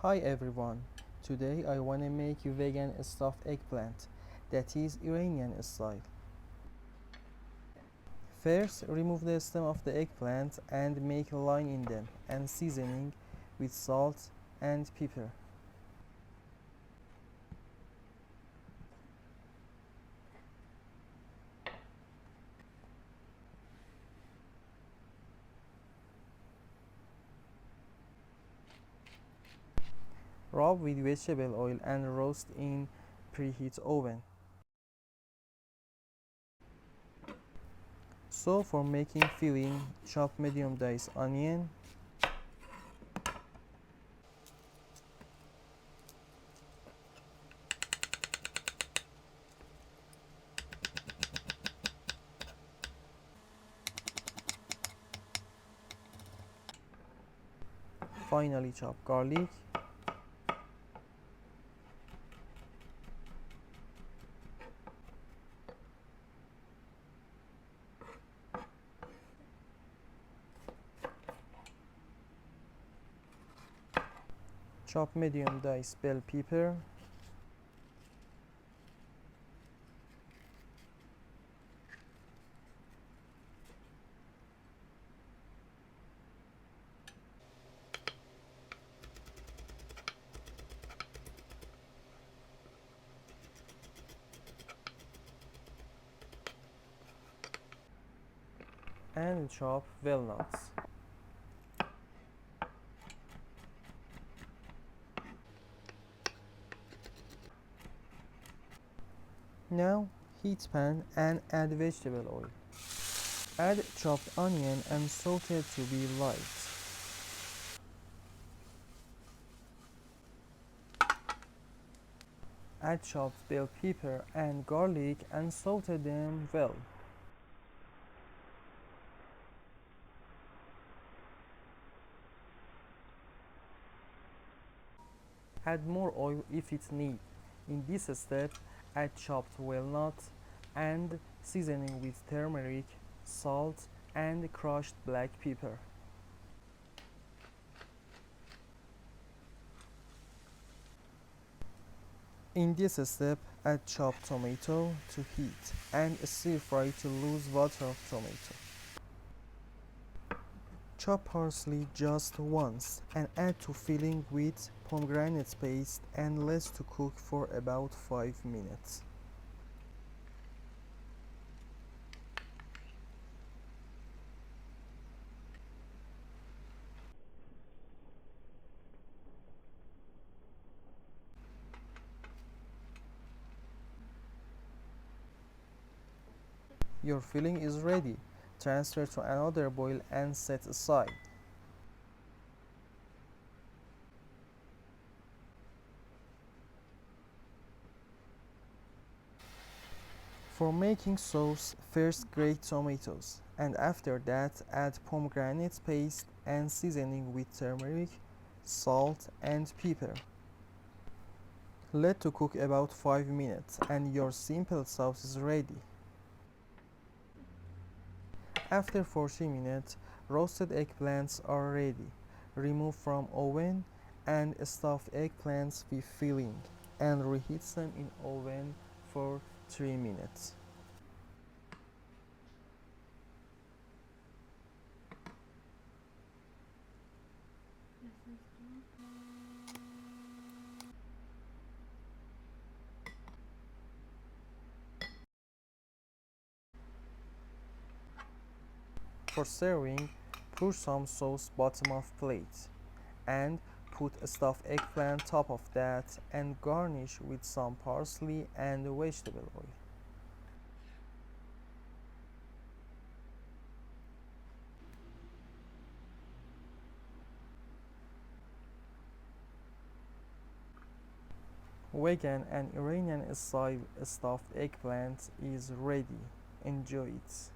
Hi everyone, today I wanna make vegan stuffed eggplant that is Iranian style. First, remove the stem of the eggplant and make a line in them and seasoning with salt and pepper. Rub with vegetable oil and roast in preheat oven. So for making filling, chop medium diced onion, finally chop garlic, chop medium diced bell pepper, and chop walnuts. Now heat pan and add vegetable oil. Add chopped onion and saute to be light. Add chopped bell pepper and garlic and saute them well. Add more oil if it needs. In this step, add chopped walnut and seasoning with turmeric, salt, and crushed black pepper. In this step, add chopped tomato to heat and stir fry to lose water of tomato. Chop parsley just once and add to filling with pomegranate paste and let to cook for about 5 minutes. Your filling is ready. Transfer to another bowl and set aside. For making sauce, first grate tomatoes and after that add pomegranate paste and seasoning with turmeric, salt and pepper. Let to cook about 5 minutes and your simple sauce is ready. After 40 minutes, roasted eggplants are ready. Remove from oven and stuff eggplants with filling and reheat them in oven for 3 minutes. For serving, pour some sauce bottom of plate and put a stuffed eggplant top of that and garnish with some parsley and vegetable oil. Vegan and Iranian style stuffed eggplant is ready. Enjoy it.